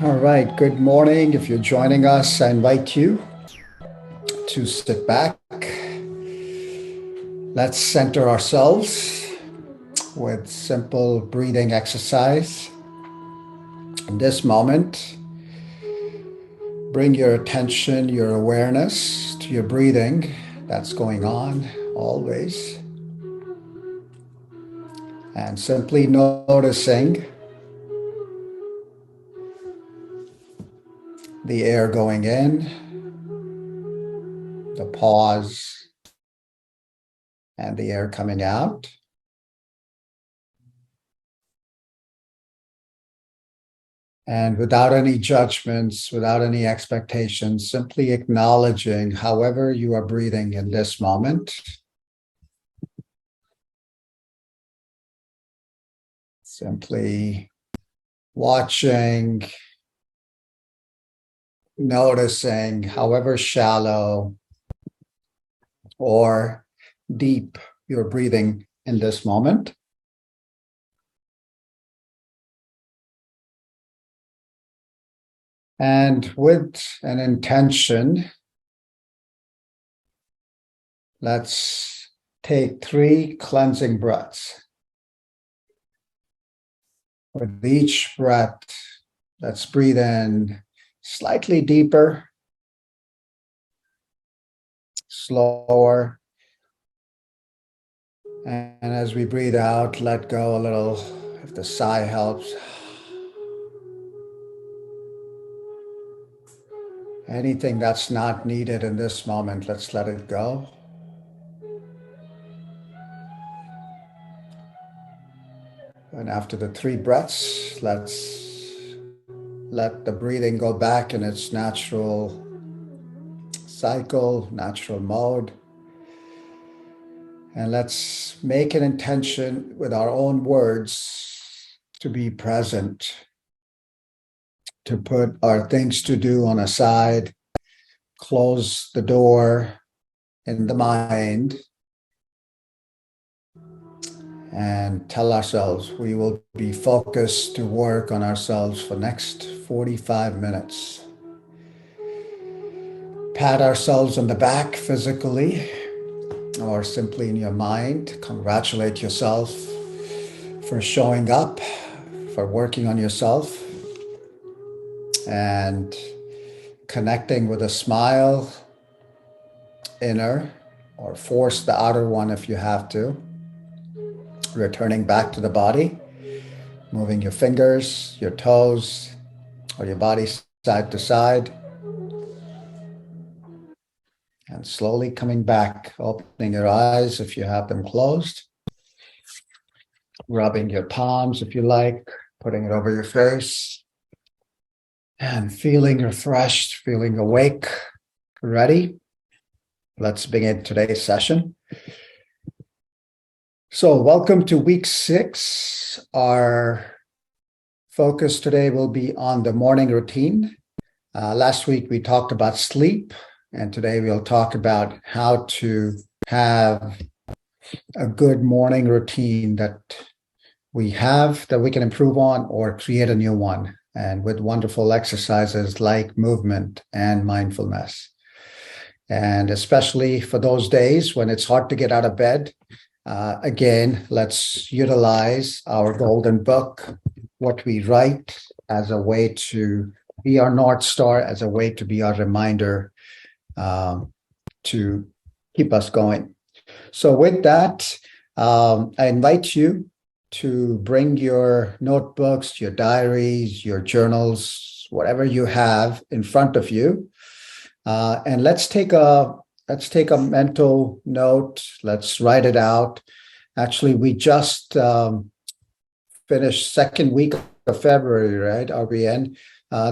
All right, good morning. If you're joining us, I invite you to sit back. Let's center ourselves with simple breathing exercise. In this moment, bring your attention, your awareness to your breathing that's going on always. And simply noticing the air going in, the pause, and the air coming out. And without any judgments, without any expectations, simply acknowledging however you are breathing in this moment. Simply watching, noticing however shallow or deep you're breathing in this moment. And with an intention, let's take 3 cleansing breaths. With each breath, let's breathe in slightly deeper, slower. And as we breathe out, let go a little, if the sigh helps. Anything that's not needed in this moment, let's let it go. And after the 3 breaths, let's let the breathing go back in its natural cycle, natural mode. And let's make an intention with our own words to be present, to put our things to do on a side, close the door in the mind, and tell ourselves we will be focused to work on ourselves for next 45 minutes. Pat ourselves on the back physically or simply in your mind. Congratulate yourself for showing up, for working on yourself, and connecting with a smile, inner, or force the outer one if you have to. Returning back to the body, moving your fingers, your toes, or your body side to side. And slowly coming back, opening your eyes if you have them closed. Rubbing your palms if you like, putting it over your face. And feeling refreshed, feeling awake, ready. Let's begin today's session. So welcome to week 6. Our focus today will be on the morning routine. Last week we talked about sleep, and today we'll talk about how to have a good morning routine that we have that we can improve on or create a new one, and with wonderful exercises like movement and mindfulness. And especially for those days when it's hard to get out of bed, again, let's utilize our golden book, what we write, as a way to be our North Star, as a way to be our reminder to keep us going. So with that, I invite you to bring your notebooks, your diaries, your journals, whatever you have in front of you. And let's take a mental note. Let's write it out. Actually, we just finished second week of February, right? Are we in?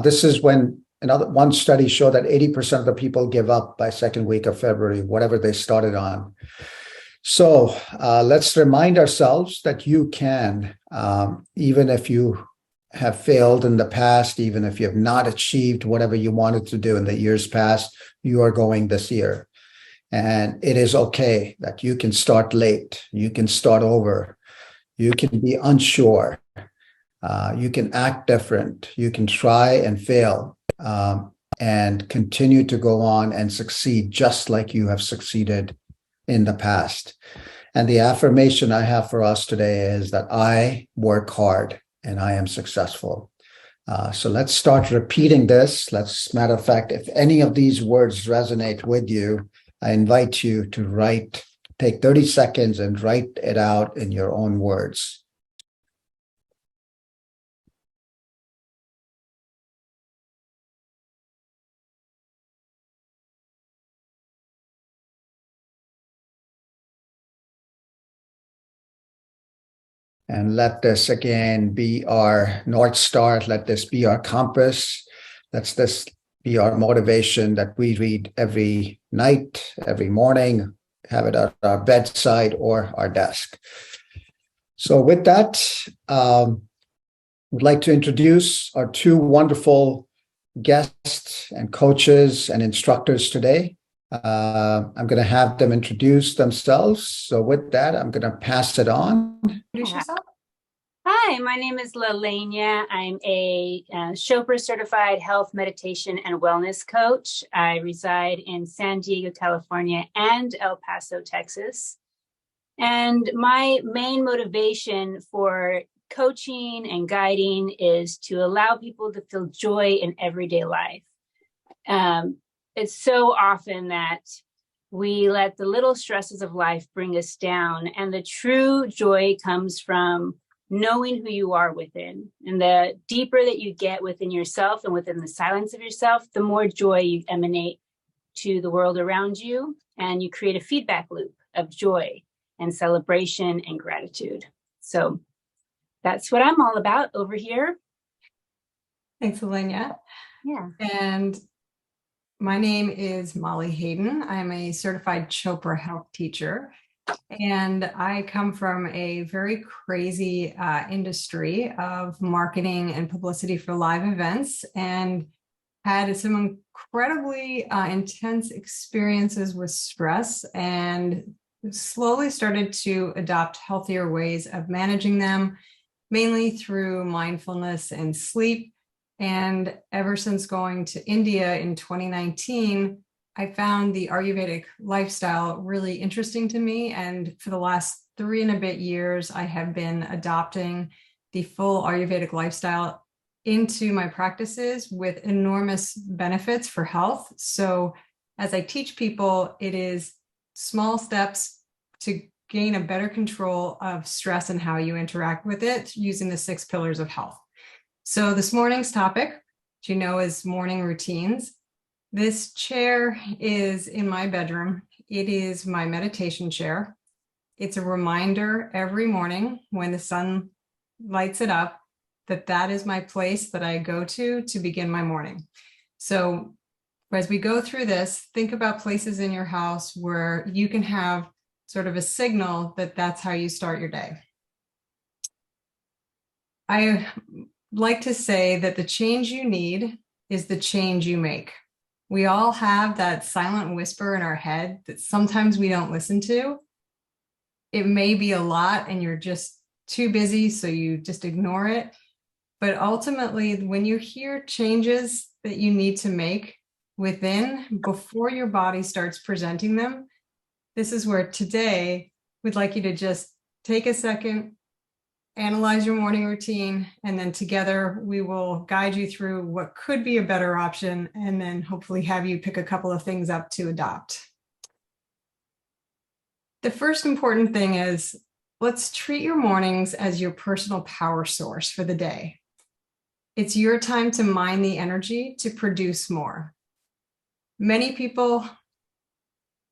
This is when one study showed that 80% of the people give up by second week of February, whatever they started on. So let's remind ourselves that you can, even if you have failed in the past, even if you have not achieved whatever you wanted to do in the years past, you are going this year. And it is okay that you can start late. You can start over. You can be unsure. You can act different. You can try and fail, and continue to go on and succeed just like you have succeeded in the past. And the affirmation I have for us today is that I work hard and I am successful. So let's start repeating this. Matter of fact, if any of these words resonate with you, I invite you to take 30 seconds and write it out in your own words. And let this again be our North Star. Let this be our compass. Let this be our motivation that we read every night, every morning, have it at our bedside or our desk. So with that, I'd like to introduce our two wonderful guests and coaches and instructors today. I'm going to have them introduce themselves. So with that, I'm going to pass it on. Introduce yourself. Hi, my name is Lalania. I'm a Chopra certified health, meditation, and wellness coach. I reside in San Diego, California, and El Paso, Texas. And my main motivation for coaching and guiding is to allow people to feel joy in everyday life. It's so often that we let the little stresses of life bring us down, and the true joy comes from knowing who you are within. And the deeper that you get within yourself and within the silence of yourself, the more joy you emanate to the world around you, and you create a feedback loop of joy and celebration and gratitude. So that's what I'm all about over here. Thanks, Elena. Yeah. And my name is Molly Hayden. I'm a certified Chopra health teacher, and I come from a very crazy industry of marketing and publicity for live events, and had some incredibly intense experiences with stress, and slowly started to adopt healthier ways of managing them, mainly through mindfulness and sleep. And ever since going to India in 2019, I found the Ayurvedic lifestyle really interesting to me. And for the last 3 and a bit years, I have been adopting the full Ayurvedic lifestyle into my practices with enormous benefits for health. So as I teach people, it is small steps to gain a better control of stress and how you interact with it using the 6 pillars of health. So this morning's topic, which you know is morning routines. This chair is in my bedroom. It is my meditation chair. It's a reminder every morning when the sun lights it up that that is my place that I go to begin my morning. So as we go through this, think about places in your house where you can have sort of a signal that that's how you start your day. I like to say that the change you need is the change you make. We all have that silent whisper in our head that sometimes we don't listen to. It may be a lot and you're just too busy, so you just ignore it. But ultimately, when you hear changes that you need to make within before your body starts presenting them, this is where today we'd like you to just take a second, analyze your morning routine, and then together we will guide you through what could be a better option, and then hopefully have you pick a couple of things up to adopt. The first important thing is, let's treat your mornings as your personal power source for the day. It's your time to mine the energy to produce more. Many people,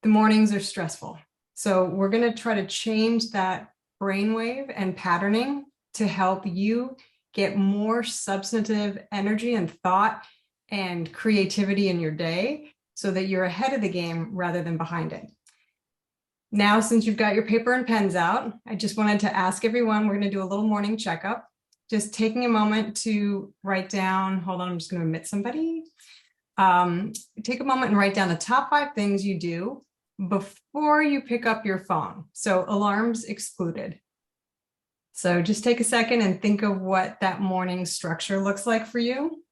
the mornings are stressful. So we're going to try to change that brainwave and patterning to help you get more substantive energy and thought and creativity in your day so that you're ahead of the game rather than behind it. Now, since you've got your paper and pens out, I just wanted to ask everyone, we're going to do a little morning checkup, just taking a moment to write down, hold on, I'm just going to admit somebody. Take a moment and write down the top 5 things you do before you pick up your phone. So alarms excluded. So just take a second and think of what that morning structure looks like for you.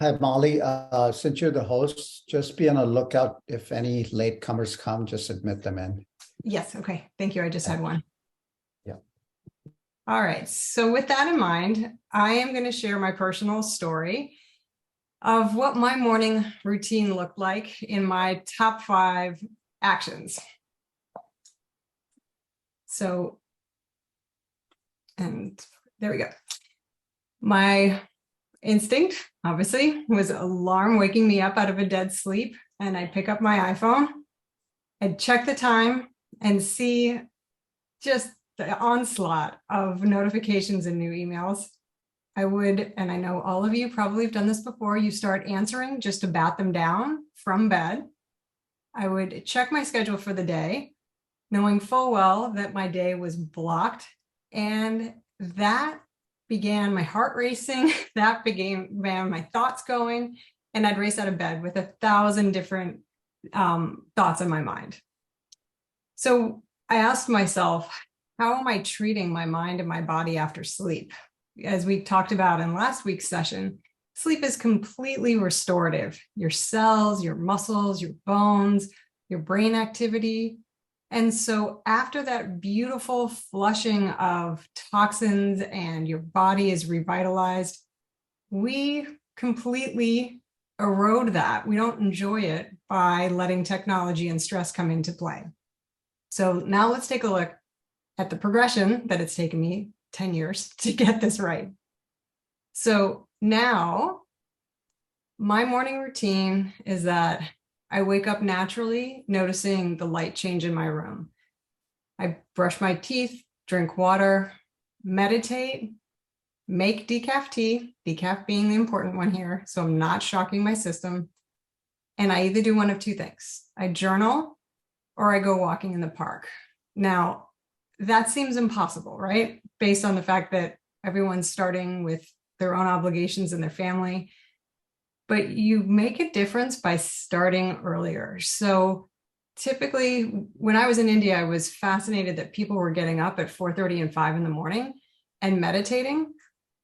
Hi, Molly. Since you're the host, just be on a lookout. If any latecomers come, just admit them in. Yes, okay, thank you. I just had one. Yeah. All right, so with that in mind, I am going to share my personal story of what my morning routine looked like in my top 5 actions. So, and there we go. My instinct, obviously, was alarm waking me up out of a dead sleep, and I'd pick up my iPhone, I'd check the time and see just the onslaught of notifications and new emails. I would, and I know all of you probably have done this before, you start answering just to bat them down from bed. I would check my schedule for the day, knowing full well that my day was blocked, and that began my heart racing, that began my thoughts going, and I'd race out of bed with 1,000 different thoughts in my mind. So I asked myself, how am I treating my mind and my body after sleep? As we talked about in last week's session, sleep is completely restorative. Your cells, your muscles, your bones, your brain activity. And so after that beautiful flushing of toxins and your body is revitalized, we completely erode that. We don't enjoy it by letting technology and stress come into play. So now let's take a look at the progression that it's taken me 10 years to get this right. So now my morning routine is that I wake up naturally, noticing the light change in my room. I brush my teeth, drink water, meditate, make decaf tea, decaf being the important one here, so I'm not shocking my system. And I either do one of 2 things. I journal or I go walking in the park. Now, that seems impossible, right? Based on the fact that everyone's starting with their own obligations in their family. But you make a difference by starting earlier. So typically, when I was in India, I was fascinated that people were getting up at 4:30 and 5 in the morning and meditating,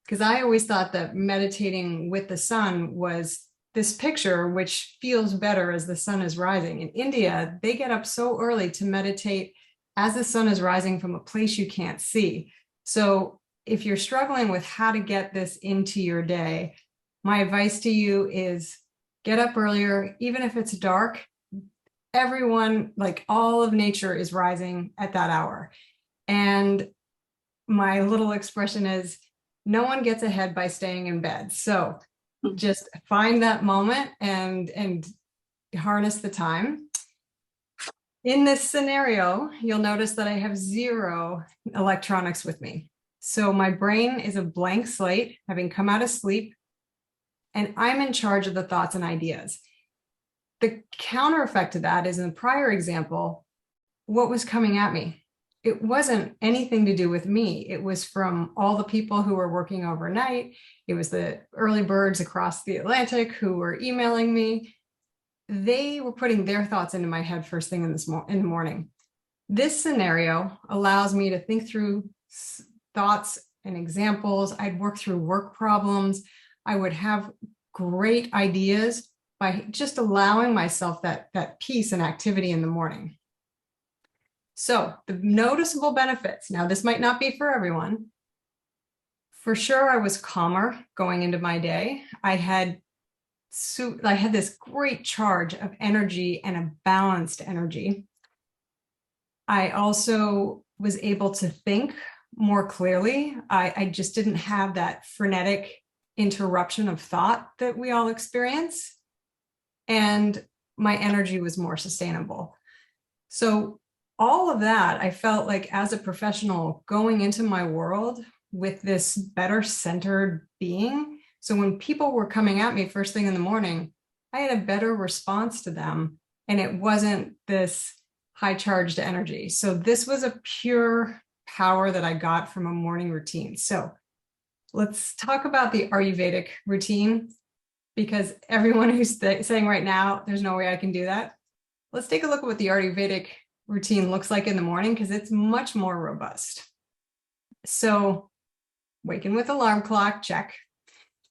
because I always thought that meditating with the sun was this picture which feels better as the sun is rising. In India, they get up so early to meditate as the sun is rising from a place you can't see. So if you're struggling with how to get this into your day, my advice to you is get up earlier, even if it's dark. Everyone, like all of nature, is rising at that hour. And my little expression is, no one gets ahead by staying in bed. So just find that moment and harness the time. In this scenario, you'll notice that I have 0 electronics with me. So my brain is a blank slate, having come out of sleep, and I'm in charge of the thoughts and ideas. The counter effect to that is, in the prior example, what was coming at me? It wasn't anything to do with me. It was from all the people who were working overnight. It was the early birds across the Atlantic who were emailing me. They were putting their thoughts into my head first thing in the morning. This scenario allows me to think through thoughts and examples. I'd work through work problems. I would have great ideas by just allowing myself that peace and activity in the morning. So the noticeable benefits, now this might not be for everyone. For sure, I was calmer going into my day. I had this great charge of energy and a balanced energy. I also was able to think more clearly. I just didn't have that frenetic interruption of thought that we all experience. And my energy was more sustainable. So all of that, I felt like as a professional going into my world with this better centered being. So when people were coming at me first thing in the morning, I had a better response to them. And it wasn't this high charged energy. So this was a pure power that I got from a morning routine. So let's talk about the Ayurvedic routine, because everyone who's saying right now, there's no way I can do that. Let's take a look at what the Ayurvedic routine looks like in the morning because it's much more robust. So waken with alarm clock, check.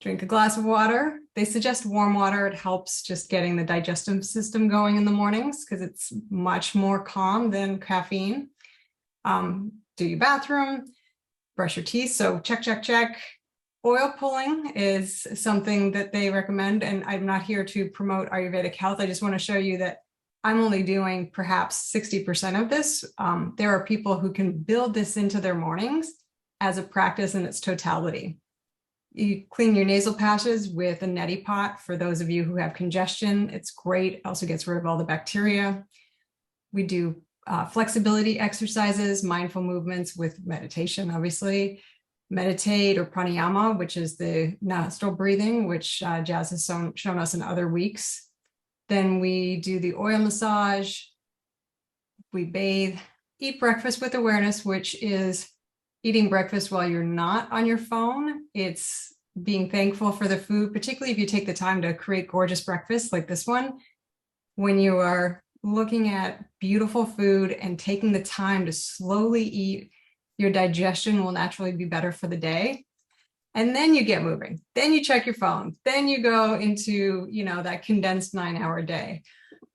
Drink a glass of water. They suggest warm water. It helps just getting the digestive system going in the mornings because it's much more calm than caffeine. Do your bathroom, brush your teeth. So check, check, check. Oil pulling is something that they recommend. And I'm not here to promote Ayurvedic health. I just want to show you that I'm only doing perhaps 60% of this. There are people who can build this into their mornings as a practice in its totality. You clean your nasal passages with a neti pot for those of you who have congestion. It's great. It also gets rid of all the bacteria. We do flexibility exercises, mindful movements with meditation, obviously. Meditate or pranayama, which is the nostril breathing, which Jazz has shown us in other weeks. Then we do the oil massage. We bathe, eat breakfast with awareness, which is eating breakfast while you're not on your phone. It's being thankful for the food, particularly if you take the time to create gorgeous breakfasts like this one. When you are looking at beautiful food and taking the time to slowly eat, your digestion will naturally be better for the day. And then you get moving. Then you check your phone. Then you go into, that condensed 9-hour day.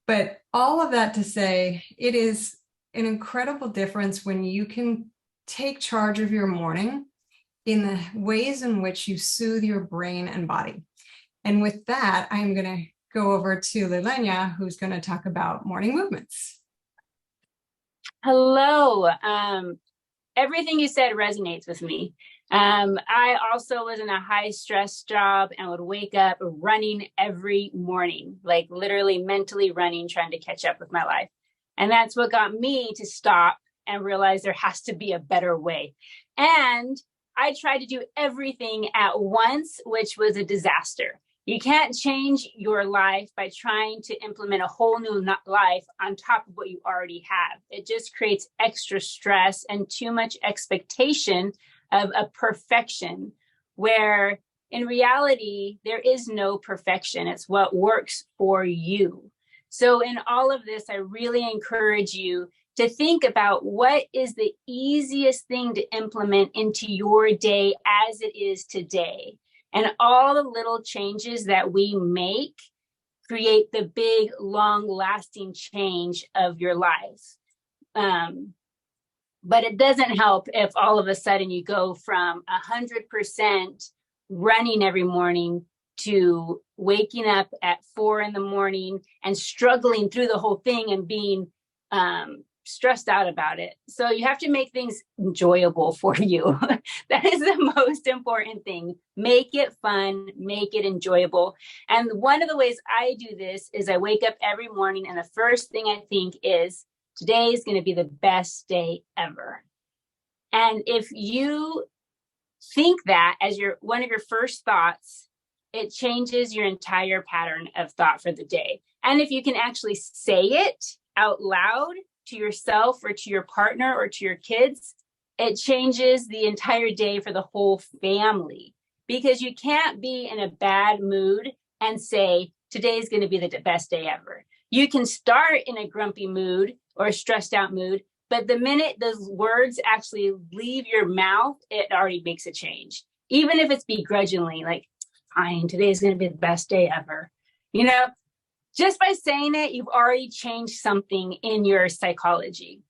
But all of that to say, it is an incredible difference when you can take charge of your morning in the ways in which you soothe your brain and body. And with that, I'm going to go over to Lilenya, who's going to talk about morning movements. Hello. Everything you said resonates with me. I also was in a high stress job and would wake up running every morning, like literally mentally running, trying to catch up with my life. And that's what got me to stop and realize there has to be a better way. And I tried to do everything at once, which was a disaster. You can't change your life by trying to implement a whole new life on top of what you already have. It just creates extra stress and too much expectation of a perfection, where in reality, there is no perfection. It's what works for you. So in all of this, I really encourage you to think about what is the easiest thing to implement into your day as it is today. And all the little changes that we make create the big, long-lasting change of your life. But it doesn't help if all of a sudden you go from 100% running every morning to waking up at 4 a.m. and struggling through the whole thing and being stressed out about it. So you have to make things enjoyable for you. That is the most important thing. Make it fun, make it enjoyable. And one of the ways I do this is I wake up every morning and the first thing I think is, today is going to be the best day ever. And if you think that as one of your first thoughts, it changes your entire pattern of thought for the day. And if you can actually say it out loud to yourself or to your partner or to your kids, it changes the entire day for the whole family. Because you can't be in a bad mood and say, today's going to be the best day ever. You can start in a grumpy mood or a stressed out mood, but the minute those words actually leave your mouth, it already makes a change. Even if it's begrudgingly, like, fine, today's going to be the best day ever. Just by saying it, you've already changed something in your psychology.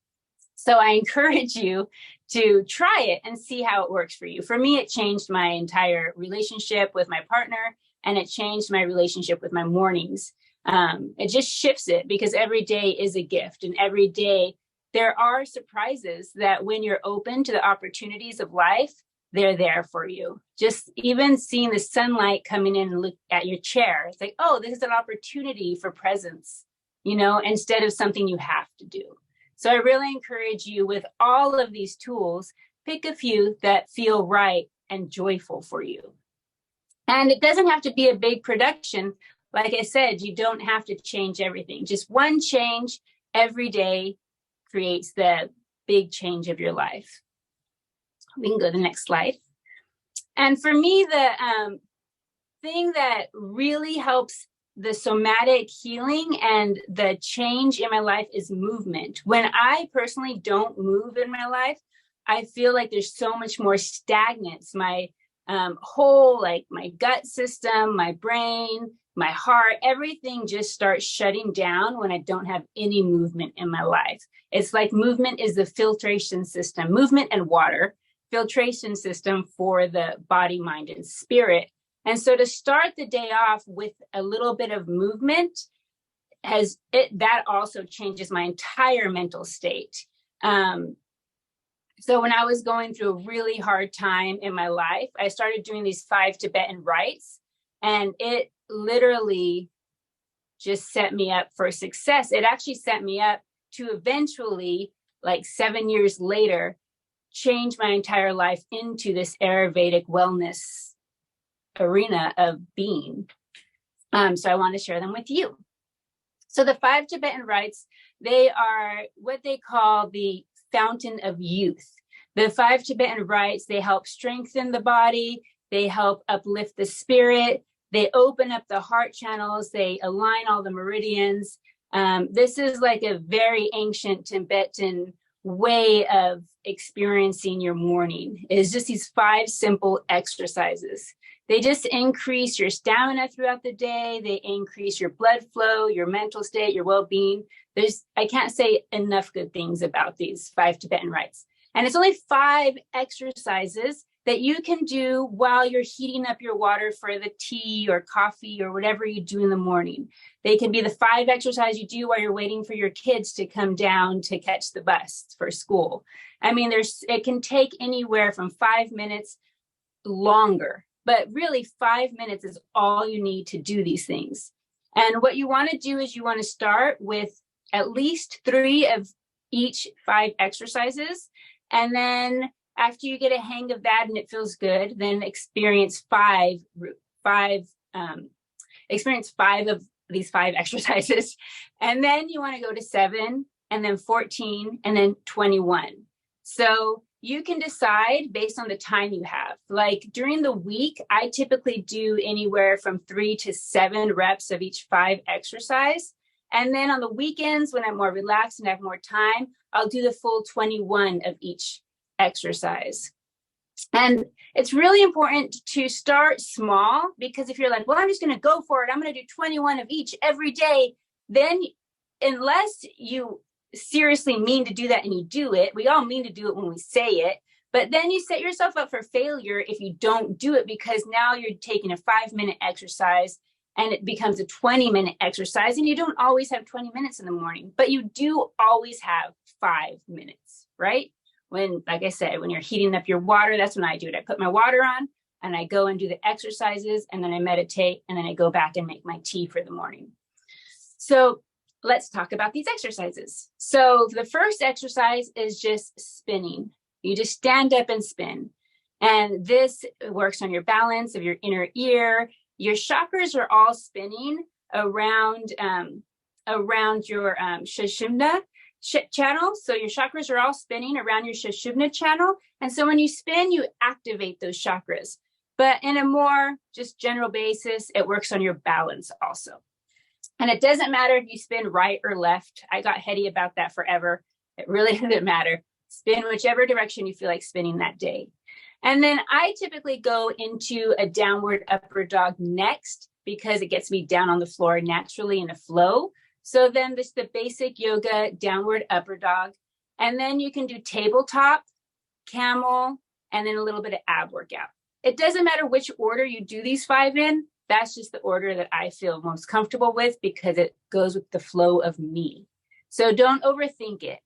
So I encourage you to try it and see how it works for you. For me, it changed my entire relationship with my partner, and it changed my relationship with my mornings. It just shifts it, because every day is a gift, and every day there are surprises that when you're open to the opportunities of life, they're there for you. Just even seeing the sunlight coming in and look at your chair, it's like, oh, this is an opportunity for presence, instead of something you have to do. So I really encourage you, with all of these tools, pick a few that feel right and joyful for you. And it doesn't have to be a big production. Like I said, you don't have to change everything. Just one change every day creates the big change of your life. We can go to the next slide. And for me, the thing that really helps the somatic healing and the change in my life is movement. When I personally don't move in my life, I feel like there's so much more stagnance. My whole, like my gut system, my brain, my heart, everything just starts shutting down when I don't have any movement in my life. It's like movement is the filtration system, movement and water, filtration system for the body, mind, and spirit. And so to start the day off with a little bit of movement that also changes my entire mental state. So when I was going through a really hard time in my life, I started doing these 5 Tibetan rites, and it literally just set me up for success. It actually set me up to eventually, like 7 years later, change my entire life into this Ayurvedic wellness arena of being. So I want to share them with you. So the 5 Tibetan rites, they are what they call the fountain of youth. The 5 Tibetan rites, they help strengthen the body, they help uplift the spirit, they open up the heart channels, they align all the meridians. This is like a very ancient Tibetan way of experiencing your morning. It's just these 5 simple exercises. They just increase your stamina throughout the day. They increase your blood flow, your mental state, your well-being. I can't say enough good things about these 5 Tibetan rites. And it's only 5 exercises that you can do while you're heating up your water for the tea or coffee or whatever you do in the morning. They can be the 5 exercises you do while you're waiting for your kids to come down to catch the bus for school. I mean, it can take anywhere from 5 minutes longer, but really 5 minutes is all you need to do these things. And what you want to do is you want to start with at least 3 of each 5 exercises. And then after you get a hang of that and it feels good, then experience 5 of these 5 exercises. And then you want to go to 7 and then 14 and then 21. So you can decide based on the time you have. Like during the week, I typically do anywhere from 3 to 7 reps of each 5 exercise. And then on the weekends, when I'm more relaxed and have more time, I'll do the full 21 of each exercise. And it's really important to start small, because if you're like, well, I'm just going to go for it, I'm going to do 21 of each every day, then unless you seriously mean to do that and you do it, we all mean to do it when we say it, but then you set yourself up for failure if you don't do it, because now you're taking a 5-minute exercise and it becomes a 20-minute exercise, and you don't always have 20 minutes in the morning, but you do always have 5 minutes, right? When, like I said, when you're heating up your water, that's when I do it. I put my water on and I go and do the exercises, and then I meditate, and then I go back and make my tea for the morning. So let's talk about these exercises. So the first exercise is just spinning. You just stand up and spin. And this works on your balance of your inner ear. Your chakras are all spinning around your Sushumna channel. So your chakras are all spinning around your Sushumna channel. And so when you spin, you activate those chakras. But in a more just general basis, it works on your balance also. And it doesn't matter if you spin right or left. I got heady about that forever. It really doesn't matter. Spin whichever direction you feel like spinning that day. And then I typically go into a downward upward dog next, because it gets me down on the floor naturally in a flow. So then this is the basic yoga downward upward dog. And then you can do tabletop, camel, and then a little bit of ab workout. It doesn't matter which order you do these 5 in. That's just the order that I feel most comfortable with, because it goes with the flow of me. So don't overthink it.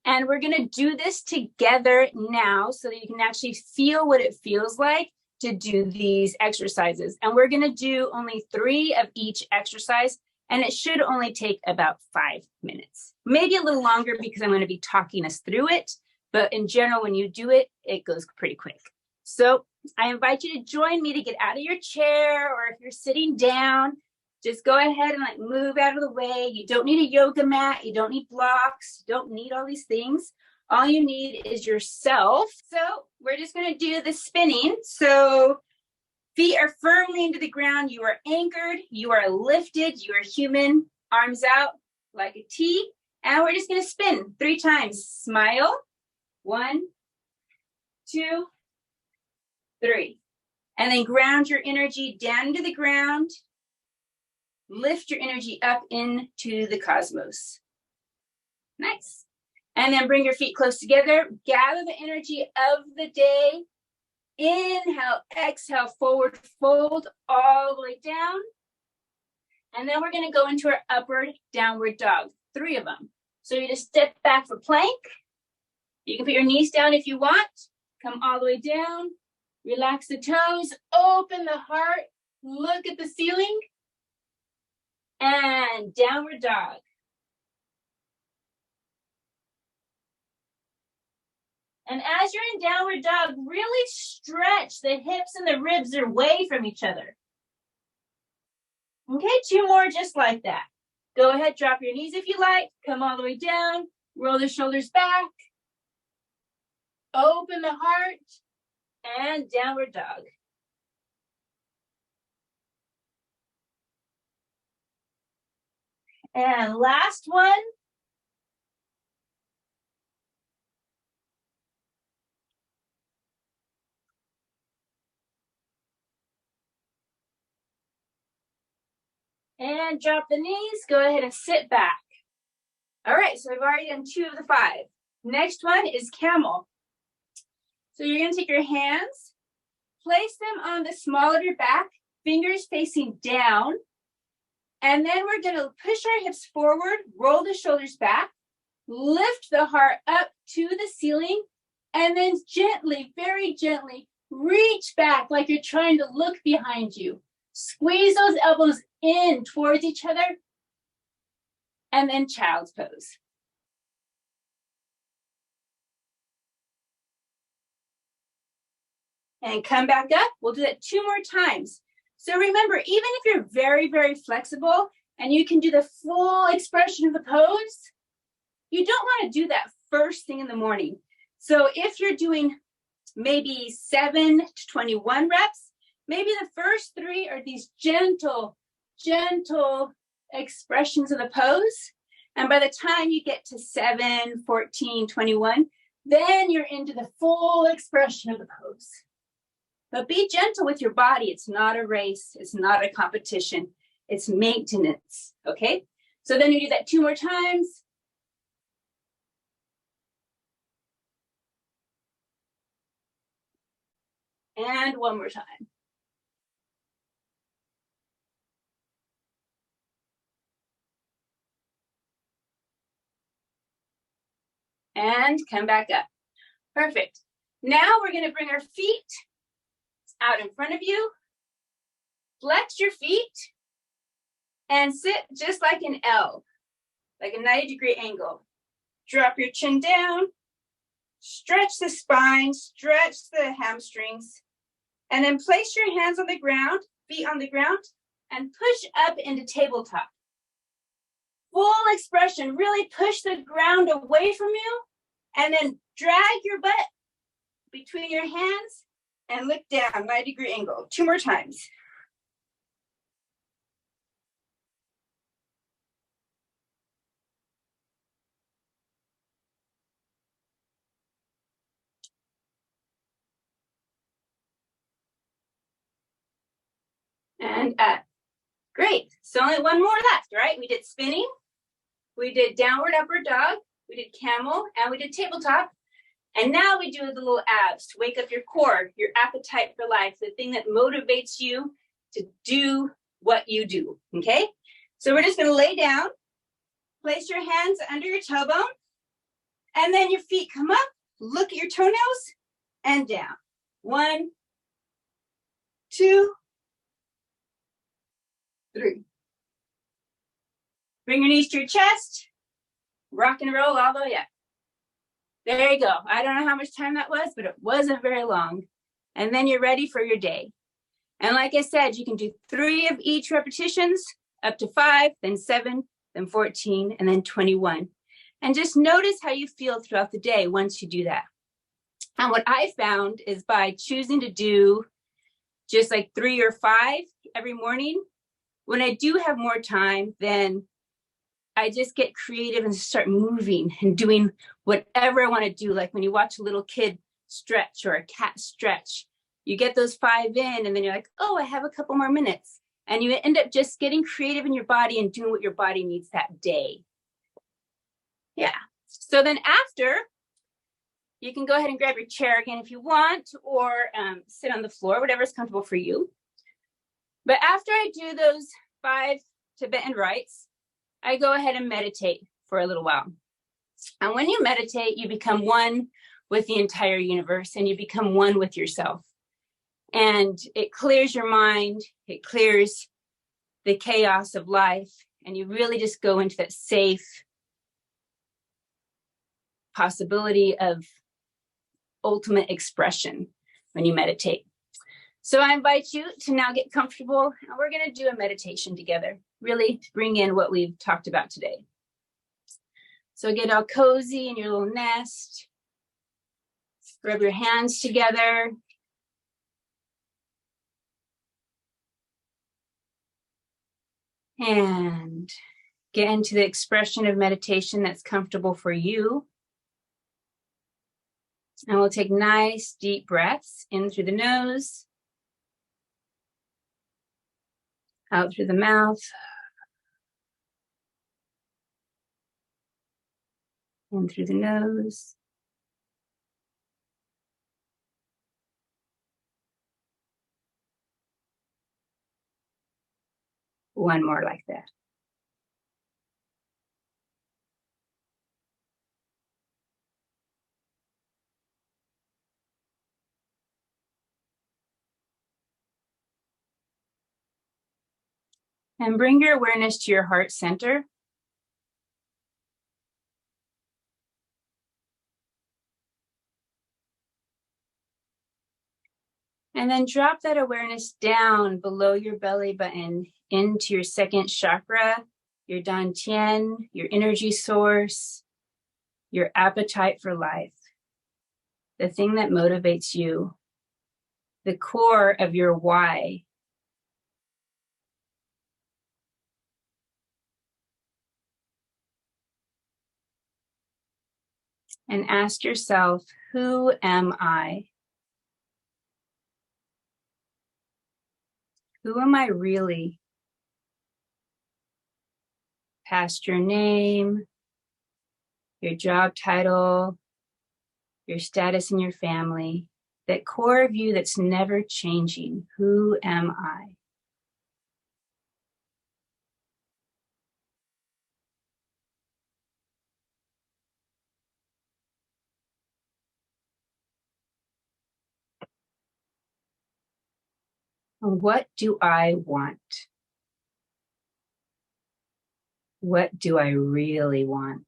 And we're going to do this together now so that you can actually feel what it feels like to do these exercises. And we're going to do only 3 of each exercise, and it should only take about 5 minutes, maybe a little longer, because I'm going to be talking us through it. But in general, when you do it, it goes pretty quick. So I invite you to join me to get out of your chair, or if you're sitting down, just go ahead and like move out of the way. You don't need a yoga mat. You don't need blocks. You don't need all these things. All you need is yourself. So we're just going to do the spinning. So Feet are firmly into the ground. You are anchored. You are lifted. You are human. Arms out like a T. And we're just going to spin 3 times. Smile. 1, 2, 3. And then ground your energy down into the ground. Lift your energy up into the cosmos. Nice. And then bring your feet close together. Gather the energy of the day. Inhale, exhale, forward fold all the way down. And then we're going to go into our upward downward dog. 3 of them. So you just step back for plank. You can put your knees down if you want. Come all the way down. Relax the toes. Open the heart. Look at the ceiling. And downward dog. And as you're in downward dog, really stretch the hips and the ribs away from each other. Okay, 2 more just like that. Go ahead, drop your knees if you like. Come all the way down. Roll the shoulders back. Open the heart. And downward dog. And last one. And drop the knees. Go ahead and sit back. All right, so we've already done 2 of the 5. Next one is camel. So you're going to take your hands, place them on the small of your back, fingers facing down. And then we're going to push our hips forward, roll the shoulders back, lift the heart up to the ceiling, and then gently, very gently, reach back like you're trying to look behind you. Squeeze those elbows in towards each other, and then child's pose. And come back up. We'll do that 2 more times. So remember, even if you're very, very flexible and you can do the full expression of the pose, you don't want to do that first thing in the morning. So if you're doing maybe 7 to 21 reps, maybe the first 3 are these gentle expressions of the pose. And by the time you get to 7, 14, 21, then you're into the full expression of the pose. But be gentle with your body. It's not a race. It's not a competition. It's maintenance, okay? So then you do that 2 more times. And 1 more time. And come back up. Perfect. Now we're going to bring our feet out in front of you. Flex your feet and sit just like an L, like a 90-degree angle. Drop your chin down, stretch the spine, stretch the hamstrings, and then place your hands on the ground, feet on the ground, and push up into tabletop. Full expression, really push the ground away from you, and then drag your butt between your hands and look down, 90-degree angle. 2 more times. And up. Great. So only 1 more left, right? We did spinning, we did downward upward dog, we did camel, and we did tabletop. And now we do the little abs to wake up your core, your appetite for life, the thing that motivates you to do what you do, okay? So we're just gonna lay down, place your hands under your tailbone, and then your feet come up, look at your toenails, and down. 1, 2, 3. Bring your knees to your chest, rock and roll all the way up. There you go. I don't know how much time that was, but it wasn't very long. And then you're ready for your day. And like I said, you can do 3 of each repetitions, up to 5, then 7, then 14, and then 21. And just notice how you feel throughout the day once you do that. And what I found is by choosing to do just like 3 or 5 every morning. When I do have more time, then I just get creative and start moving and doing whatever I want to do. Like when you watch a little kid stretch or a cat stretch, you get those 5 in and then you're like, oh, I have a couple more minutes. And you end up just getting creative in your body and doing what your body needs that day. Yeah. So then after, you can go ahead and grab your chair again if you want, or sit on the floor, whatever's comfortable for you. But after I do those 5 Tibetan rites, I go ahead and meditate for a little while. And when you meditate, you become one with the entire universe and you become one with yourself. And it clears your mind, it clears the chaos of life, and you really just go into that safe possibility of ultimate expression when you meditate. So I invite you to now get comfortable, and we're going to do a meditation together, really to bring in what we've talked about today. So get all cozy in your little nest, rub your hands together. And get into the expression of meditation that's comfortable for you. And we'll take nice deep breaths in through the nose, out through the mouth, in through the nose. One more like that. And bring your awareness to your heart center. And then drop that awareness down below your belly button into your second chakra, your dantian, your energy source, your appetite for life, the thing that motivates you, the core of your why. And ask yourself, who am I? Who am I really? Past your name, your job title, your status in your family, that core of you that's never changing. Who am I? What do I want? What do I really want?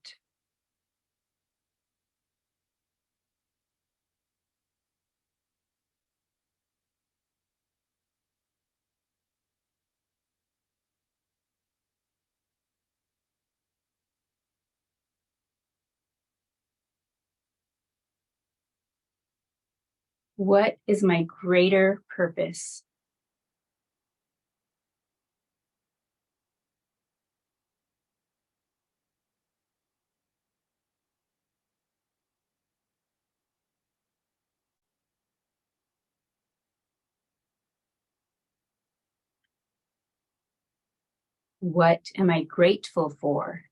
What is my greater purpose? What am I grateful for?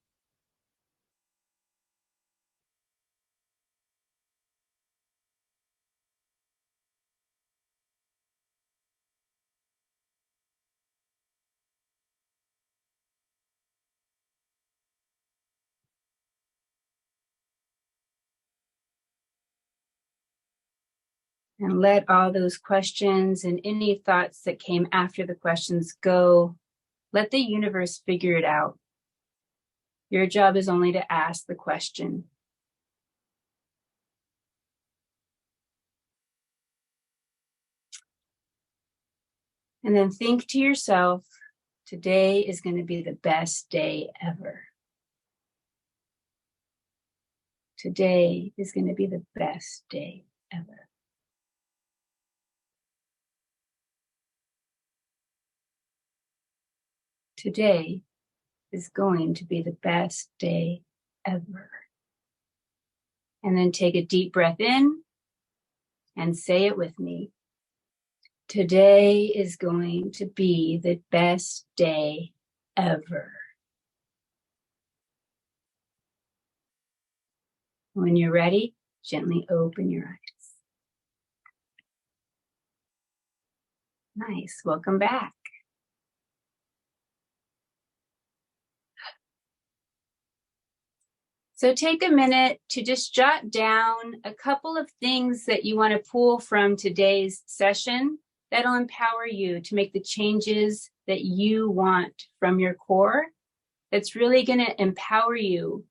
And let all those questions and any thoughts that came after the questions go. Let the universe figure it out. Your job is only to ask the question. And then think to yourself, today is going to be the best day ever. Today is going to be the best day ever. Today is going to be the best day ever. And then take a deep breath in and say it with me. Today is going to be the best day ever. When you're ready, gently open your eyes. Nice. Welcome back. So take a minute to just jot down a couple of things that you want to pull from today's session that'll empower you to make the changes that you want from your core. That's really going to empower you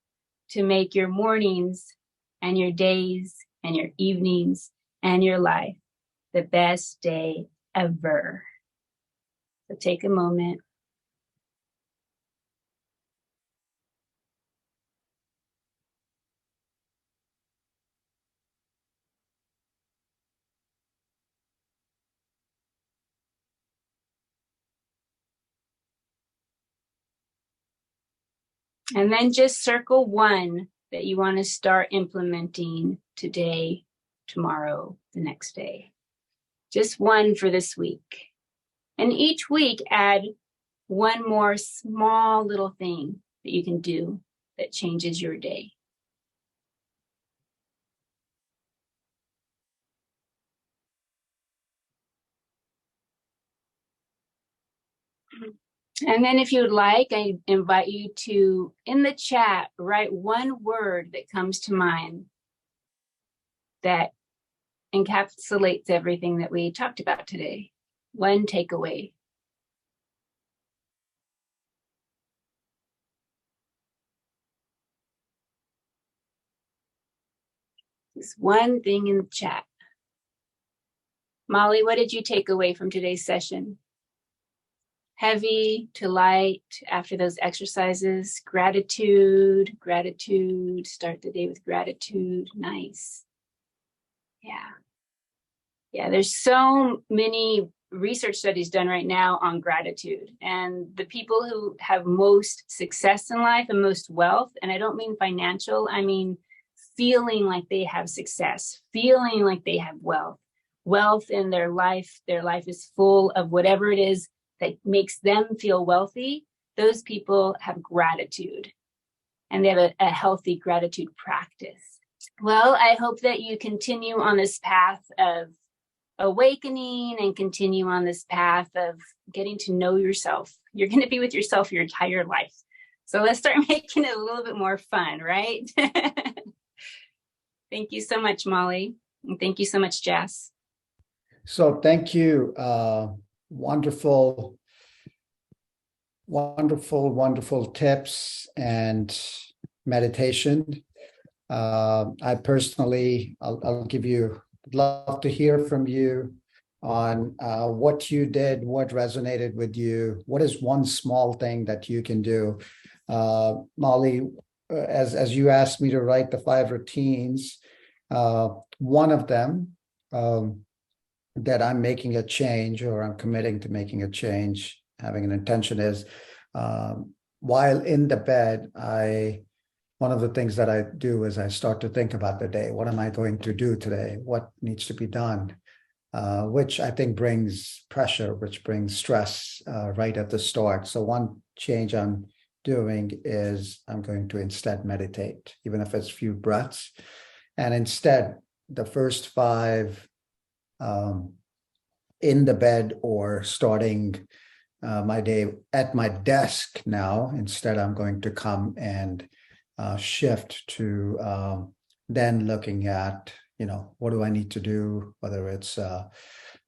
to make your mornings and your days and your evenings and your life the best day ever. So take a moment. And then just circle one that you want to start implementing today, tomorrow, the next day. Just one for this week. And each week add one more small little thing that you can do that changes your day. And then if you would like, I invite you to, in the chat, write one word that comes to mind that encapsulates everything that we talked about today. One takeaway. Just one thing in the chat. Molly, what did you take away from today's session? Heavy to light after those exercises. Gratitude, gratitude. Start the day with gratitude. Nice. Yeah, there's so many research studies done right now on gratitude, and the people who have most success in life and most wealth, and I don't mean financial, I mean feeling like they have success, feeling like they have wealth in their life is full of whatever it is that makes them feel wealthy. Those people have gratitude, and they have a healthy gratitude practice. Well, I hope that you continue on this path of awakening and continue on this path of getting to know yourself. You're going to be with yourself your entire life. So let's start making it a little bit more fun, right? Thank you so much, Molly. And thank you so much, Jess. So thank you. Wonderful tips and meditation. I personally, I'll give you, love to hear from you on what you did, what resonated with you. What is one small thing that you can do? Molly, as you asked me to write the 5 routines, one of them that I'm making a change, or I'm committing to making a change, having an intention, is while in the bed, one of the things that I do is I start to think about the day. What am I going to do today? What needs to be done? Which I think brings pressure, which brings stress right at the start. So one change I'm doing is I'm going to instead meditate, even if it's a few breaths. And instead, the first 5 in the bed or starting my day at my desk now, instead I'm going to come and shift to then looking at, what do I need to do, whether it's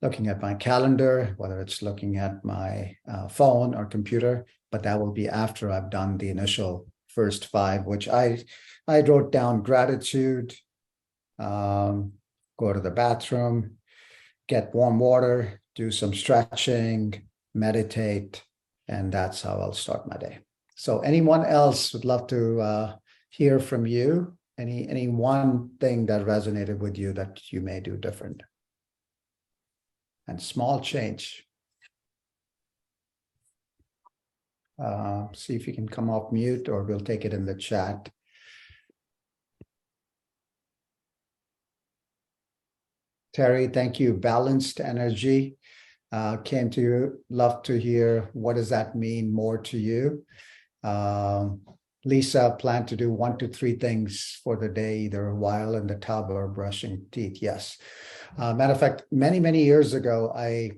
looking at my calendar, whether it's looking at my phone or computer, but that will be after I've done the initial first 5, which I wrote down: gratitude, go to the bathroom, get warm water, do some stretching, meditate, and that's how I'll start my day. So anyone else would love to hear from you? Any one thing that resonated with you that you may do different? And small change. See if you can come off mute, or we'll take it in the chat. Terry, thank you. Balanced energy came to you. Love to hear, what does that mean more to you? Lisa, plan to do 1 to 3 things for the day, either while in the tub or brushing teeth. Yes. Matter of fact, many years ago, I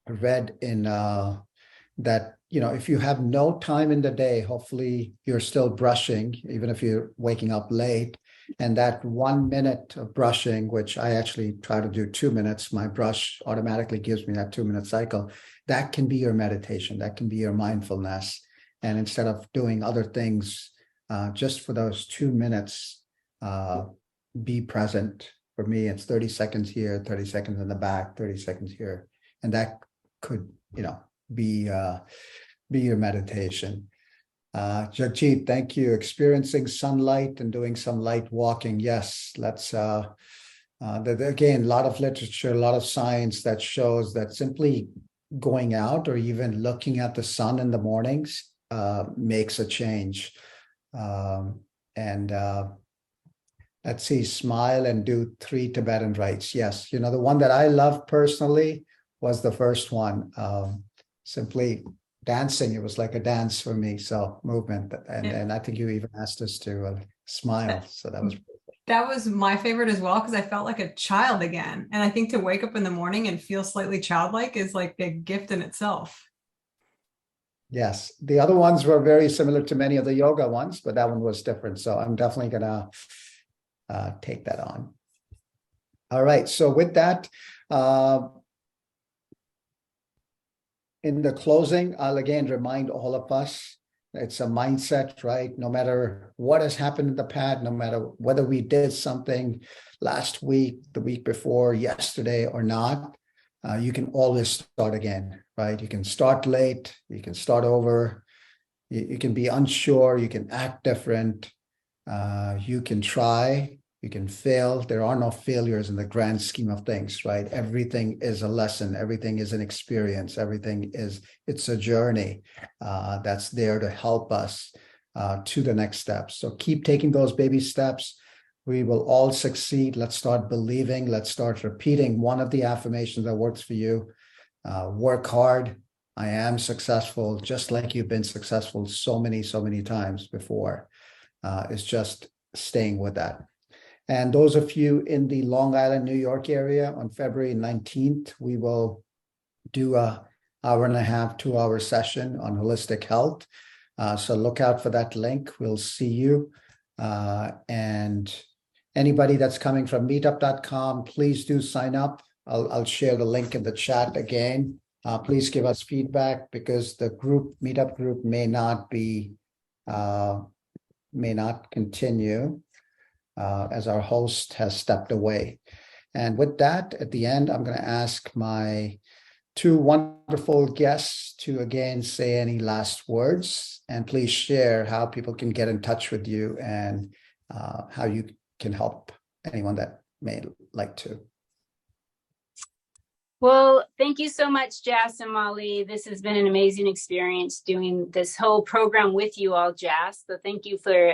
read in that, if you have no time in the day, hopefully you're still brushing, even if you're waking up late. And that 1 minute of brushing, which I actually try to do 2 minutes, my brush automatically gives me that 2-minute cycle. That can be your meditation. That can be your mindfulness. And instead of doing other things, just for those 2 minutes, be present. For me, it's 30 seconds here, 30 seconds in the back, 30 seconds here. And that could, be your meditation. Jagjeet, thank you. Experiencing sunlight and doing some light walking. Yes, let's, again, a lot of literature, a lot of science that shows that simply going out or even looking at the sun in the mornings makes a change. Let's see, smile and do 3 Tibetan rites. Yes, the one that I love personally was the first one. Simply dancing. It was like a dance for me. So movement. And I think you even asked us to smile. So that was my favorite as well, because I felt like a child again. And I think to wake up in the morning and feel slightly childlike is like a gift in itself. Yes. The other ones were very similar to many of the yoga ones, but that one was different. So I'm definitely going to take that on. All right. So with that, in the closing, I'll again remind all of us, it's a mindset, right? No matter what has happened in the past, no matter whether we did something last week, the week before, yesterday or not, you can always start again, right? You can start late, you can start over, you can be unsure, you can act different, you can try, you can fail. There are no failures in the grand scheme of things, right? Everything is a lesson. Everything is an experience. It's a journey that's there to help us to the next steps. So keep taking those baby steps. We will all succeed. Let's start believing. Let's start repeating one of the affirmations that works for you. Work hard. I am successful, just like you've been successful so many times before. It's just staying with that. And those of you in the Long Island, New York area, on February 19th, we will do a 1.5 to 2-hour session on holistic health. So look out for that link. We'll see you. And anybody that's coming from meetup.com, please do sign up. I'll share the link in the chat again. Please give us feedback, because the meetup group may not continue. As our host has stepped away. And with that, at the end, I'm going to ask my 2 wonderful guests to again say any last words, and please share how people can get in touch with you and how you can help anyone that may like to. Well, thank you so much, Jas and Molly. This has been an amazing experience doing this whole program with you all, Jas. So thank you for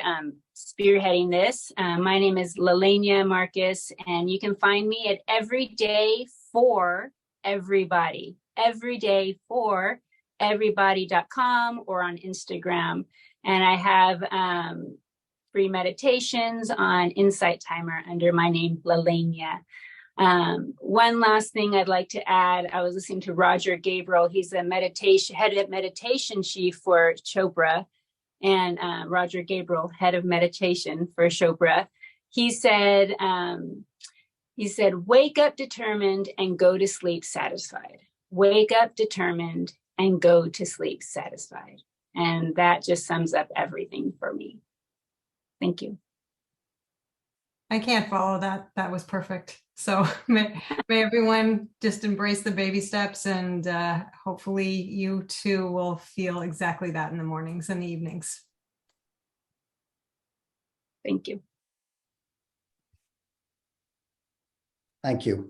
spearheading this. My name is Lalenia Marcus, and you can find me at Everyday for Everybody, everydayforeverybody.com, or on Instagram. And I have free meditations on Insight Timer under my name, Lalenia. One last thing I'd like to add, I was listening to Roger Gabriel. He's the head of meditation chief for Chopra, and Roger Gabriel, head of meditation for Chopra. He said, wake up determined and go to sleep satisfied. Wake up determined and go to sleep satisfied. And that just sums up everything for me. Thank you. I can't follow that. That was perfect. So may everyone just embrace the baby steps, and hopefully you too will feel exactly that in the mornings and the evenings. Thank you. Thank you.